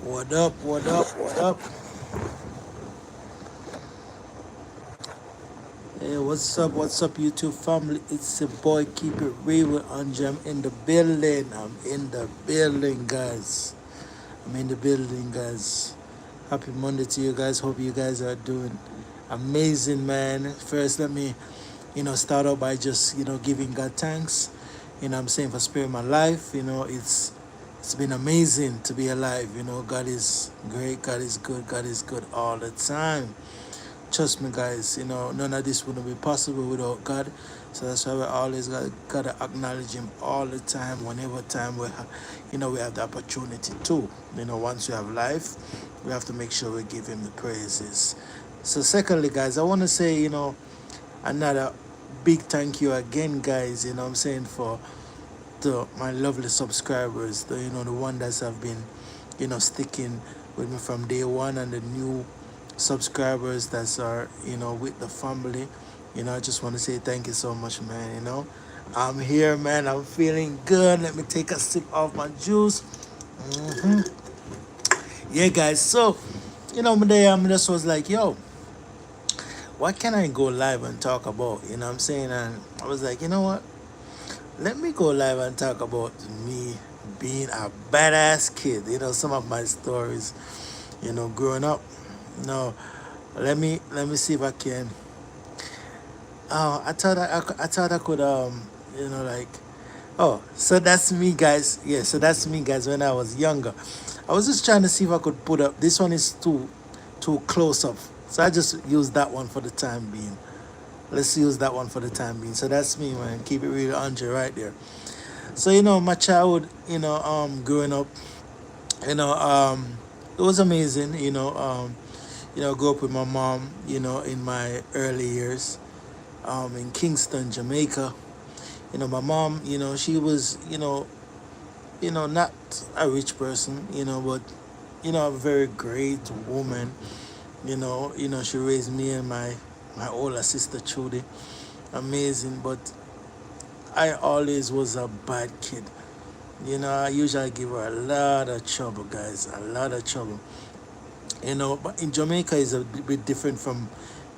What up, what up, what up? Hey, what's up, YouTube family? It's your boy, Keep It Real with Andrae. I'm in the building. I'm in the building, guys. I'm in the building, guys. Happy Monday to you guys. Hope you guys are doing amazing, man. First, let me, start out by just, giving God thanks. I'm saying for sparing my life. It's been amazing to be alive. God is great. God is good. God is good all the time. Trust me, guys. None of this wouldn't be possible without God. So that's why we always gotta acknowledge Him all the time. Whenever time we have the opportunity to. Once we have life, we have to make sure we give Him the praises. So, secondly, guys, I want to say, another big thank you again, guys. I'm saying for my lovely subscribers, the one that have been, sticking with me from day one, and the new subscribers that are, with the family. I just want to say thank you so much, man. I'm here, man. I'm feeling good. Let me take a sip of my juice. hmm Yeah, guys. So, today I just was like, yo, what can I go live and talk about? What I'm saying? And I was like, you know what? Let me go live and talk about me being a badass kid. Some of my stories, growing up. No, let me see if I can. I thought I could like, oh, so that's me, guys. Yeah, so that's me, guys. When I was younger, I was just trying to see if I could put up. This one is too close up, so I just use that one for the time being. Let's use that one for the time being. So that's me, man. Keep it real, Andre, right there. So my childhood, growing up, you know, um, it was amazing. Grew up with my mom, in my early years, in Kingston, Jamaica. My mom, she was, not a rich person, but a very great woman. She raised me and my older sister Trudy. Amazing, but I always was a bad kid. I usually give her a lot of trouble, guys, a lot of trouble. But in Jamaica is a bit different from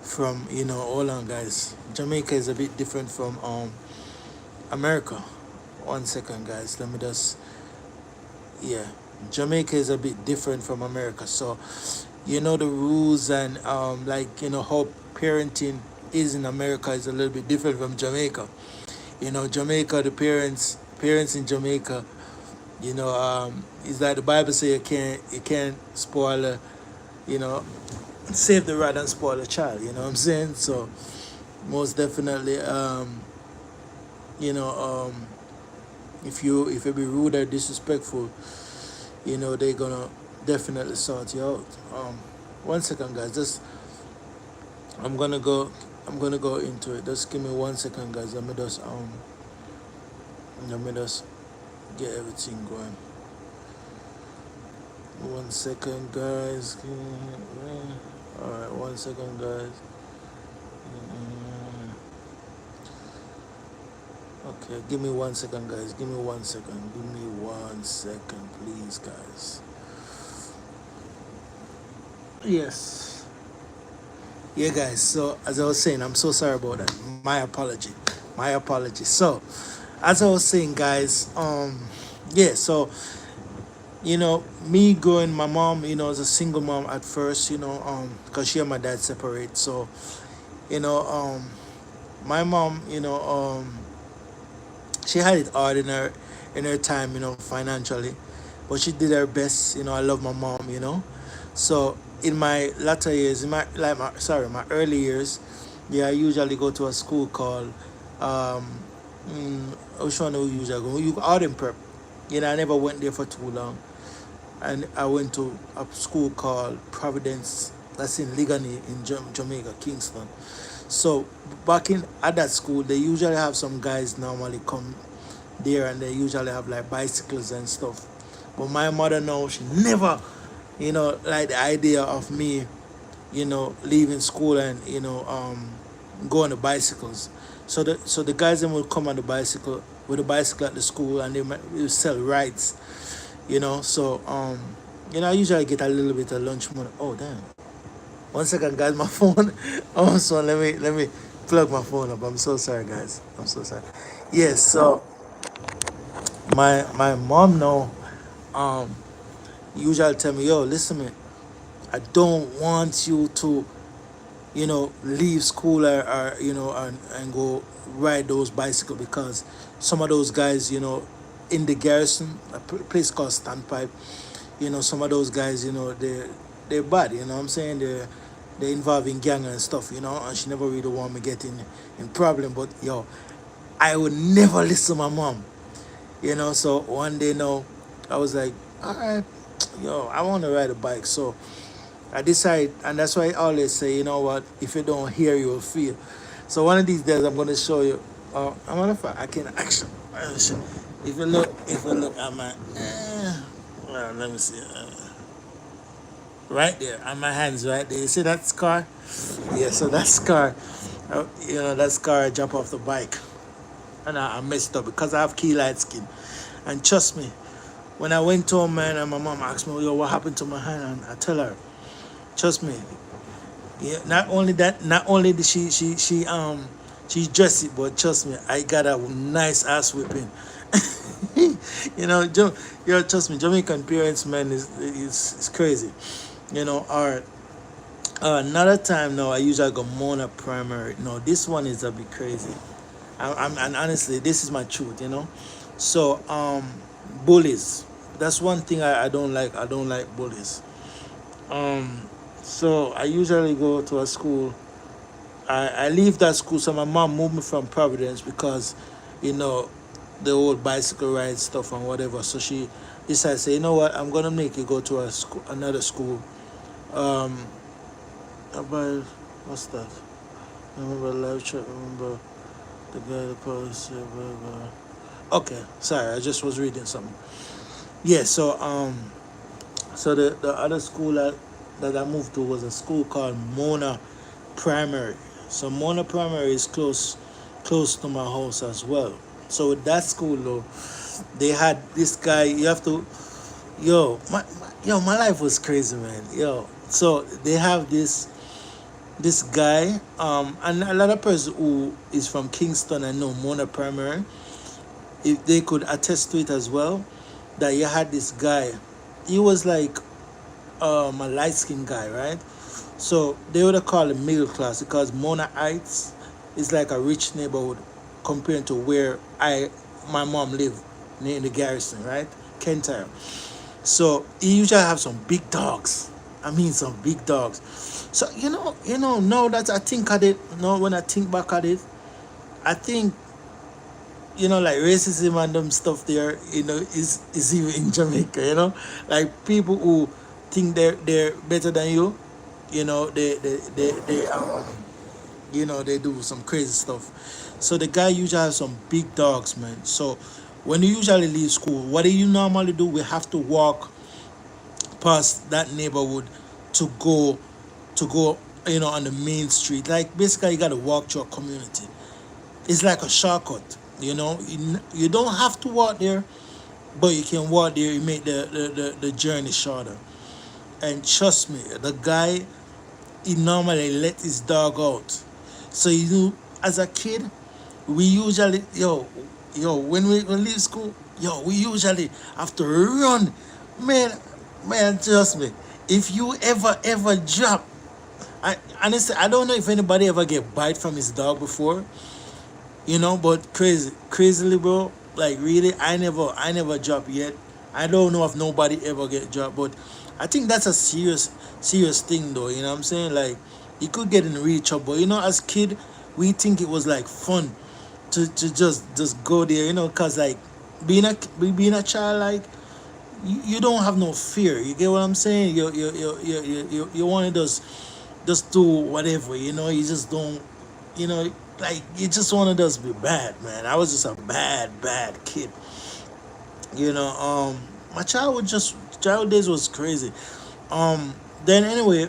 hold on, guys. Jamaica is a bit different from America. One second, guys. Let me just, yeah. Jamaica is a bit different from America. So, the rules and like how parenting is in America is a little bit different from Jamaica. Jamaica, the parents in Jamaica, is like the Bible say you can't spoil you know save the rat and spoil a child. You know what I'm saying? So most definitely, you know, if you be rude or disrespectful, they're gonna definitely sort you out. One second, guys. Just I'm gonna go. I'm gonna go into it. Just give me 1 second, guys. Let me just get everything going. 1 second, guys. All right, 1 second, guys. Mm, Okay, give me 1 second, guys. Give me 1 second. Give me 1 second, please, guys. Yes. Yeah, guys. So as I was saying, I'm so sorry about that. My apology. My apology. So as I was saying, guys, yeah. So me growing, my mom, was a single mom at first, because she and my dad separate. So you know, my mom, she had it hard in her time, financially, but she did her best. I love my mom. So in my latter years, in my early years, yeah, I usually go to a school called which one do we usually go? You out in prep. I never went there for too long, and I went to a school called Providence. That's in Ligani in Jamaica, Kingston. So back in at that school, they usually have some guys normally come there, and they usually have like bicycles and stuff. But my mother, no, she never, like the idea of me, leaving school and go on the bicycles. So the guys then would come on the bicycle with a bicycle at the school, and they might will sell rides. So I usually get a little bit of lunch money. Oh damn. One second, guys, my phone. Oh, so let me plug my phone up. I'm so sorry, guys. I'm so sorry. Yes, so my mom now um usually tell me, yo, listen, man, I don't want you to, leave school or and go ride those bicycle because some of those guys, in the garrison, a place called Standpipe, some of those guys, they're bad, what I'm saying? They're involved in gang and stuff, and she never really want me getting in problem. But yo, I would never listen to my mom, so one day now I was like, all right, yo, I want to ride a bike. So I decide, and that's why I always say, you know what? If you don't hear, you will feel. So one of these days, I'm gonna show you. I'm gonna. I can actually. If you look at my, well, let me see. Right there, on my hands, right there. You see that scar? Yeah. So that scar, that scar I jump off the bike, and I messed up because I have key light skin. And trust me, when I went home, man, and my mom asked me, yo, what happened to my hand? And I tell her, trust me, yeah, not only that, not only did she dressed it, but trust me, I got a nice ass whipping. you know, jo- trust me, Jamaican parents, man, is crazy. All right. Another time now, I usually go Mona primary. No, this one is a bit crazy. And honestly, this is my truth. So bullies. That's one thing I don't like. I don't like bullies. Um, so I usually go to a school. I leave that school. So my mom moved me from Providence because, you know, the old bicycle ride stuff and whatever. So she decided, say, you know what, I'm gonna make you go to another school. Um, about what's that? I remember live chat. Remember the guy, the policy. Blah, blah. Okay, sorry, I just was reading something. Yeah. So the other school that I moved to was a school called Mona Primary. So Mona Primary is close to my house as well. So with that school though, they had this guy. You have to, my life was crazy, man. So they have this guy, and a lot of person who is from Kingston and know Mona Primary, if they could attest to it as well, that you had this guy. He was like a light skinned guy, right? So they would have called him middle class because Mona Heights is like a rich neighborhood compared to where my mom lived near the garrison, right? Kentire. So he usually have some big dogs. I mean some big dogs. So now that I think at it, now when I think back at it, I think like racism and them stuff there, is even in Jamaica, like people who think they're better than you, they do some crazy stuff. So the guy usually has some big dogs, man. So when you usually leave school, what do you normally do? We have to walk past that neighborhood to go on the main street. Like basically you gotta walk through a community. It's like a shortcut. You don't have to walk there, but you can walk there. You make the journey shorter. And trust me, the guy, he normally let his dog out. So as a kid, we usually when we leave school, we usually have to run, man. Man, trust me. If you ever drop, I honestly I don't know if anybody ever get bite from his dog before, but crazily, bro. Like really, I never drop yet. I don't know if nobody ever get dropped, but I think that's a serious thing, though. You know what I'm saying? Like, you could get in real trouble. As kid, we think it was like fun to just go there. Cause like being a child, like you don't have no fear. You get what I'm saying? You want to just do whatever. You just don't. Like you just want to just be bad, man. I was just a bad kid. My childhood days was crazy. Then anyway,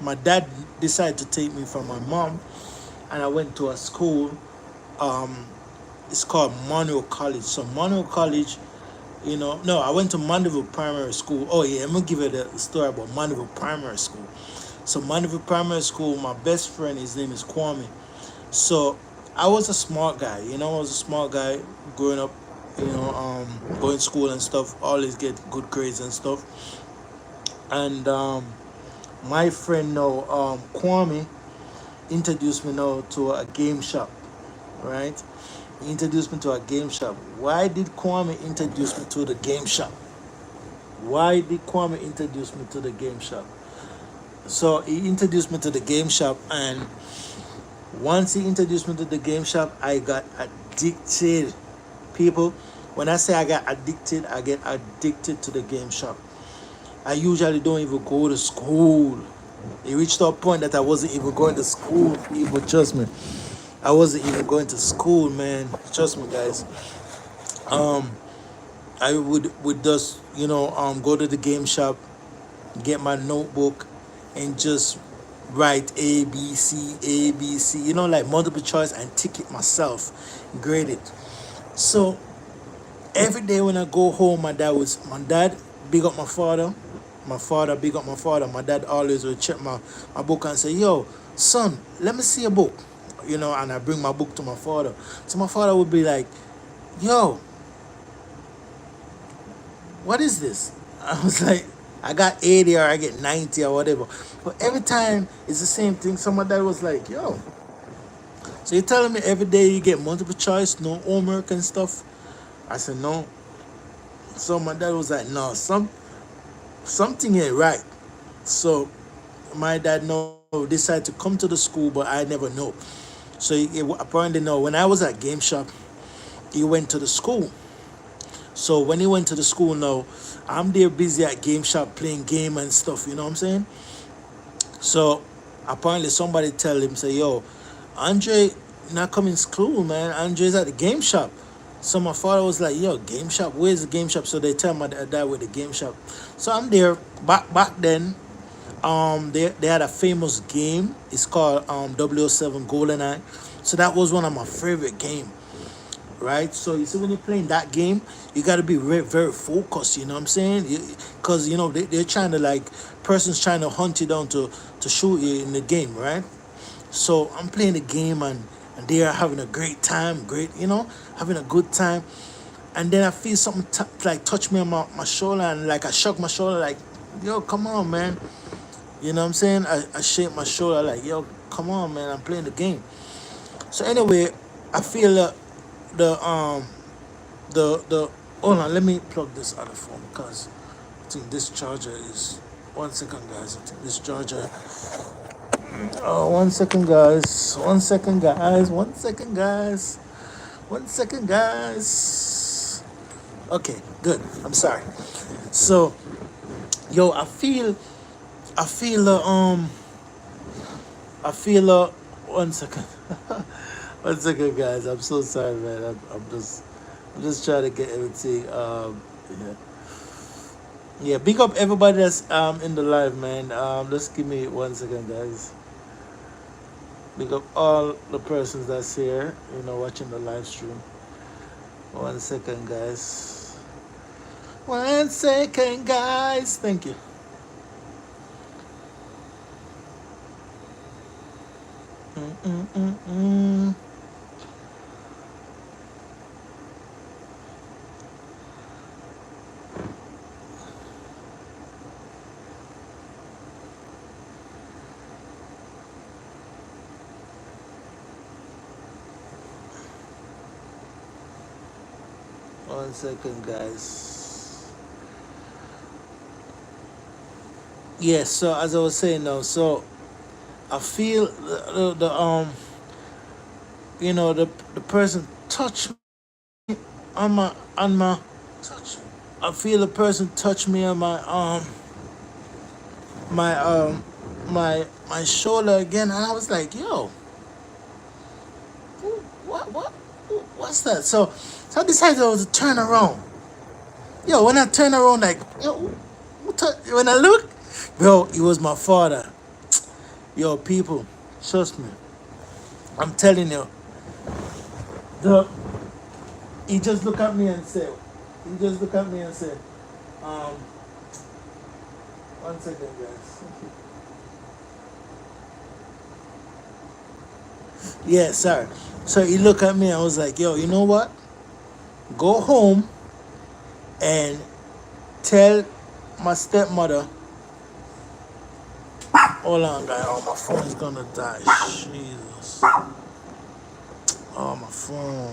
my dad decided to take me from my mom, and I went to a school. Um, it's called Manual College. So Manual College No, I went to Mandeville Primary School. Oh yeah, I'm gonna give you the story about Mandeville Primary School. So Mandeville Primary School, my best friend, his name is Kwame. So I was a smart guy. I was a smart guy growing up. Going to school and stuff. Always get good grades and stuff. And my friend now, Kwame, introduced me now to a game shop. Right? He introduced me to a game shop. Why did Kwame introduce me to the game shop? Why did Kwame introduce me to the game shop? So he introduced me to the game shop, and once he introduced me to the game shop, I got addicted. People, when I say I got addicted, I get addicted to the game shop. I usually don't even go to school. It reached a point that I wasn't even going to school. People, trust me, I wasn't even going to school, man. Trust me, guys. Um, I would just go to the game shop, get my notebook, and just write ABC, like multiple choice, and tick it myself, grade it. So every day when I go home, my dad big up my father. My father big up my father. My dad always would check my book and say, "Yo, son, let me see a book." And I bring my book to my father. So my father would be like, "Yo, what is this?" I was like, I got 80 or I get 90 or whatever. But every time it's the same thing. So my dad was like, "Yo, so you're telling me every day you get multiple choice, no homework and stuff?" I said, "No." So my dad was like, "No, something ain't right." So my dad no decided to come to the school, but I never know. So apparently no. When I was at game shop, he went to the school. So when he went to the school now, I'm there busy at game shop playing game and stuff. You know what I'm saying? So apparently somebody tell him, say, "Yo, Andre not coming to school, man. Andre's at the game shop." So my father was like, "Yo, game shop, where's the game shop?" So they tell my dad with the game shop. So I'm there. Back then, they had a famous game. It's called 007 GoldenEye. So that was one of my favorite game, right? So you see, when you're playing that game, you got to be very, very focused. You know what I'm saying? Because they're trying to, like, person's trying to hunt you down to shoot you in the game, right? So I'm playing the game, and they are having a great time, having a good time. And then I feel something like touch me on my shoulder, and like I shook my shoulder, like, "Yo, come on, man." You know what I'm saying? I shake my shoulder like, "Yo, come on, man. I'm playing the game." So anyway, I feel the the hold on, let me plug this other phone, because I think this charger is 1 second, guys. I think this charger. Oh, 1 second, guys. 1 second, guys. 1 second, guys. 1 second, guys. Okay, good. I'm sorry. So, yo, I feel 1 second. 1 second, guys. I'm so sorry, man. I'm just trying to get everything. Yeah, yeah. Big up everybody that's in the live, man. Just give me 1 second, guys. Big up all the persons that's here, watching the live stream. 1 second, guys. 1 second, guys. Thank you. Mm-mm-mm-mm. 1 second, guys. Yes. So as I was saying now, so I feel the person touch on my. I feel the person touch me on my my shoulder again, and I was like, "Yo, what what's that?" So I decided to turn around. Yo, when I turn around, like, yo, when I look, bro, it was my father. Yo, people, trust me. I'm telling you, the he just looked at me and said, He just looked at me and said, um, 1 second, guys. Yeah, sorry. So he looked at me and was like, yo, you know what? Go home and tell my stepmother. Hold on, guys. Oh, my phone's gonna die. Jesus. Oh, my phone.